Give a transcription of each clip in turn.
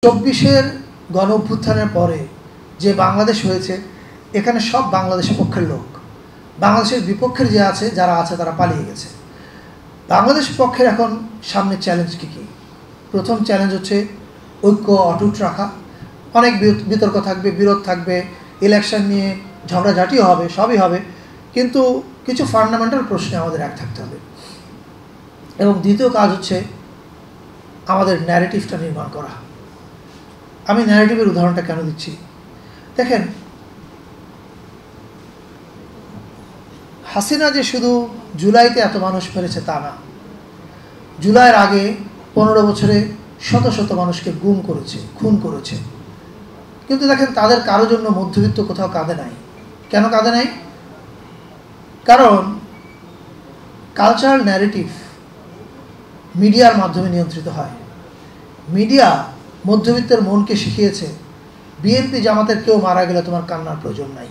24-এর গণ অভ্যুত্থানের পরে যে বাংলাদেশ হয়েছে, এখানে সব বাংলাদেশের পক্ষের লোক, বাংলাদেশের বিপক্ষের যে আছে যারা আছে তারা পালিয়ে গেছে। বাংলাদেশ পক্ষের এখন সামনে চ্যালেঞ্জ কী কী? প্রথম চ্যালেঞ্জ হচ্ছে ঐক্য অটুট রাখা। অনেক বিতর্ক থাকবে, বিরোধ থাকবে, ইলেকশন নিয়ে ঝগড়াঝাটিও হবে, সবই হবে, কিন্তু কিছু ফান্ডামেন্টাল প্রশ্নে আমাদের এক থাকতে হবে। এবং দ্বিতীয় কাজ হচ্ছে আমাদের ন্যারেটিভটা নির্মাণ করা। আমি ন্যারেটিভের উদাহরণটা কেন দিচ্ছি? দেখেন, হাসিনা যে শুধু জুলাইতে এত মানুষ মেরেছে তা না, জুলাইয়ের আগে 15 বছরে শত শত মানুষকে গুম করেছে, খুন করেছে। কিন্তু দেখেন, তাদের কারো জন্য মধ্যবিত্ত কোথাও কাঁদে নাই। কেন কাঁদে নাই? কারণ কালচারাল ন্যারেটিভ মিডিয়ার মাধ্যমে নিয়ন্ত্রিত হয়। মিডিয়া মধ্যবিত্তের মনকে শিখিয়েছে বিএনপি জামাতের কেউ মারা গেলে তোমার কান্নার প্রয়োজন নাই।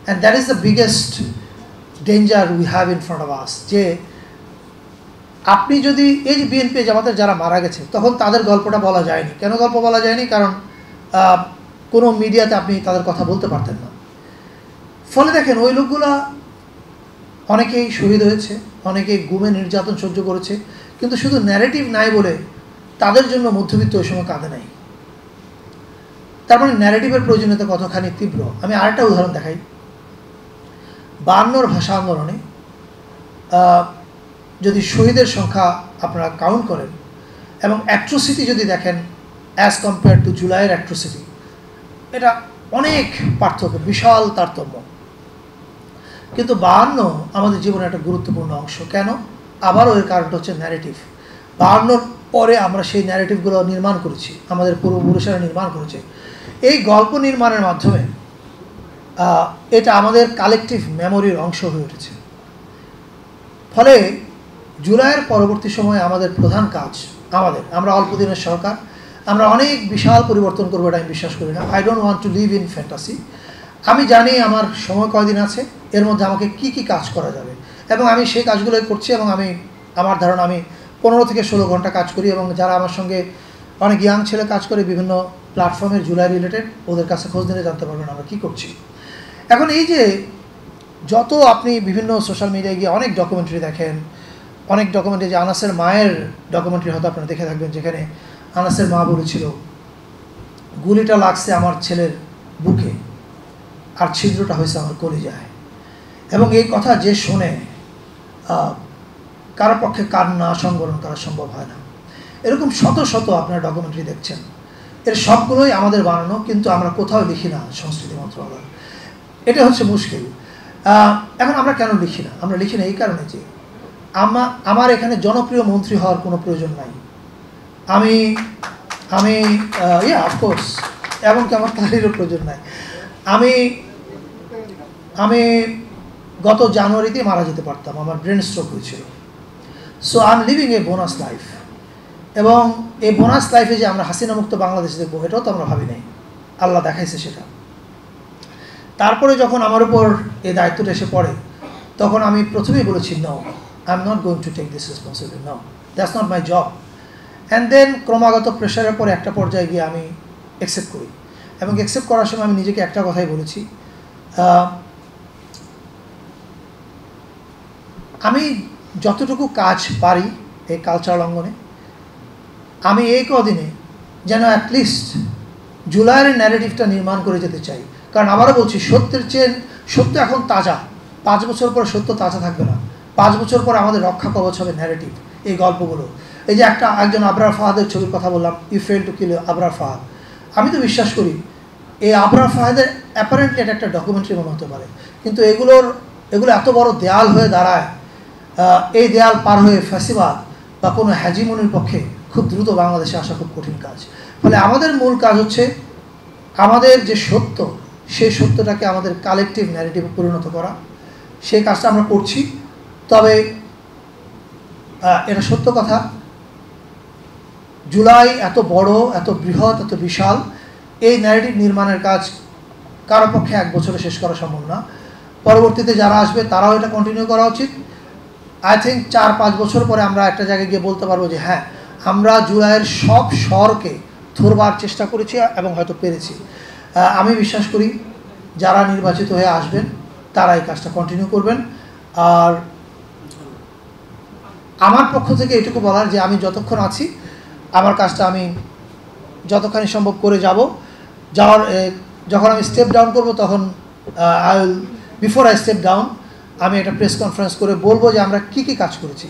And that is the biggest danger we have in front of us. যে আপনি যদি এই যে বিএনপি জামাতের যারা মারা গেছে, তখন তাদের গল্পটা বলা যায়নি। কেন গল্প বলা যায়নি? কারণ কোনো মিডিয়াতে আপনি তাদের কথা বলতে পারতেন না। ফলে দেখেন, ওই লোকগুলা অনেকেই শহীদ হয়েছে, অনেকেই গুমে নির্যাতন সহ্য করেছে, কিন্তু শুধু ন্যারেটিভ নাই বলে তাদের জন্য মধ্যবিত্ত ওই সময় কাঁদে নাই। তার মানে ন্যারেটিভের প্রয়োজনীয়তা কতখানি তীব্র। আমি আরেকটা উদাহরণ দেখাই। 52 ভাষা আন্দোলনে যদি শহীদের সংখ্যা আপনারা কাউন্ট করেন এবং অ্যাট্রোসিটি যদি দেখেন অ্যাজ কম্পেয়ার টু জুলাইয়ের অ্যাট্রোসিটি, এটা অনেক পার্থক্য, বিশাল তারতম্য। কিন্তু 52 আমাদের জীবনের একটা গুরুত্বপূর্ণ অংশ। কেন? আবারও এর কারণটা হচ্ছে ন্যারেটিভ। 52 পরে আমরা সেই ন্যারেটিভগুলো নির্মাণ করেছি, আমাদের পূর্বপুরুষেরা নির্মাণ করেছে। এই গল্প নির্মাণের মাধ্যমে এটা আমাদের কালেকটিভ মেমোরির অংশ হয়ে উঠেছে। ফলে জুলাইয়ের পরবর্তী সময়ে আমাদের প্রধান কাজ, আমরা অল্প দিনের সরকার, আমরা অনেক বিশাল পরিবর্তন করবো এটা আমি বিশ্বাস করি না। I don't want to live in fantasy. আমি জানি আমার সময় কয়দিন আছে, এর মধ্যে আমাকে কি কি কাজ করা যাবে, এবং আমি সেই কাজগুলোই করছি। এবং আমার ধারণা আমি 15 থেকে 16 ঘন্টা কাজ করি, এবং যারা আমার সঙ্গে অনেক ইয়াং ছেলে কাজ করে বিভিন্ন প্ল্যাটফর্মের জুলাই রিলেটেড, ওদের কাছে খোঁজ নিলে জানতে পারবেন আমরা কী করছি। এখন এই যে যত আপনি বিভিন্ন সোশ্যাল মিডিয়ায় গিয়ে অনেক ডকুমেন্টারি দেখেন, অনেক ডকুমেন্টারি, যে আনাসের মায়ের ডকুমেন্টারি হয়তো আপনারা দেখে থাকবেন, যেখানে আনাসের মা বলেছিল গুলিটা লাগছে আমার ছেলের বুকে আর ছিদ্রটা হয়েছে আমার কলিজায়। এবং এই কথা যে শোনে, কারো পক্ষে কান্না সংবরণ করা সম্ভব হয় না। এরকম শত শত আপনারা ডকুমেন্টারি দেখছেন, এর সবগুলোই আমাদের বানানো, কিন্তু আমরা কোথাও লিখি না সংস্কৃতি মন্ত্রণালয়। এটা হচ্ছে মুশকিল। এখন আমরা কেন লিখি না? আমরা লিখি না এই কারণে যে আমার এখানে জনপ্রিয় মন্ত্রী হওয়ার কোনো প্রয়োজন নাই। আমি অফকোর্স, এমনকি আমার তাদেরও প্রয়োজন নাই। আমি গত জানুয়ারিতে মারা যেতে পারতাম, আমার ব্রেন স্ট্রোক হয়েছিল। So I am living A bonus life. এবং এই বোনাস লাইফে যে আমরা হাসিনা মুক্ত বাংলাদেশ দেখবো, এটাও তো আমরা ভাবি নাই, আল্লাহ দেখাইছে সেটা। তারপরে যখন আমার উপর এই দায়িত্বটা এসে পড়ে, তখন আমি প্রথমেই বলেছি no, I am not going to take this responsibility, no, that's not my job. And then ক্রমাগত প্রেশারের পরে একটা পর্যায়ে গিয়ে আমি অ্যাকসেপ্ট করি। এবং অ্যাকসেপ্ট করার সময় আমি নিজেকে একটা কথাই বলেছি, আমি যতটুকু কাজ পারি এই কালচারাল অঙ্গনে, আমি এই কদিনে যেন অ্যাটলিস্ট জুলাইয়ের ন্যারেটিভটা নির্মাণ করে যেতে চাই। কারণ আবারও বলছি, সত্যের চেয়ে সত্য এখন তাজা। 5 বছর পরে সত্য তাজা থাকবে না। 5 বছর পর আমাদের রক্ষা কবচ হবে ন্যারেটিভ, এই গল্পগুলো। এই যে একজন আবরার ফাহাদের ছবির কথা বললাম, you fail to kill Abrar Fahad. আমি তো বিশ্বাস করি এই আবরার ফাহাদের অ্যাপারেন্টলি এটা একটা ডকুমেন্টারি মনে হতে পারে, কিন্তু এগুলো এত বড় দেয়াল হয়ে দাঁড়ায়। এই দেয়াল পার হয়ে ফ্যাসিবাদ বা কোনো হ্যাজিমনির পক্ষে খুব দ্রুত বাংলাদেশে আসা খুব কঠিন কাজ। ফলে আমাদের মূল কাজ হচ্ছে আমাদের যে সত্য, সেই সত্যটাকে আমাদের কালেকটিভ ন্যারেটিভে পরিণত করা। সেই কাজটা আমরা করছি। তবে এটা সত্য কথা, জুলাই এত বড়, এত বৃহৎ, এত বিশাল, এই ন্যারেটিভ নির্মাণের কাজ কারো পক্ষে 1 বছরে শেষ করা সম্ভব না। পরবর্তীতে যারা আসবে তারাও এটা কন্টিনিউ করা উচিত। আই থিঙ্ক 4-5 বছর পরে আমরা একটা জায়গায় গিয়ে বলতে পারবো যে হ্যাঁ, আমরা জুলাইয়ের সব স্বরকে ধরবার চেষ্টা করেছি এবং হয়তো পেরেছি। আমি বিশ্বাস করি যারা নির্বাচিত হয়ে আসবেন তারা এই কাজটা কন্টিনিউ করবেন। আর আমার পক্ষ থেকে এটুকু বলার যে আমি যতক্ষণ আছি আমার কাজটা আমি যতখানি সম্ভব করে যাওয়ার যখন আমি স্টেপ ডাউন করব তখন বিফোর আই স্টেপ ডাউন আমি একটা প্রেস কনফারেন্স করে বলবো যে আমরা কী কী কাজ করেছি।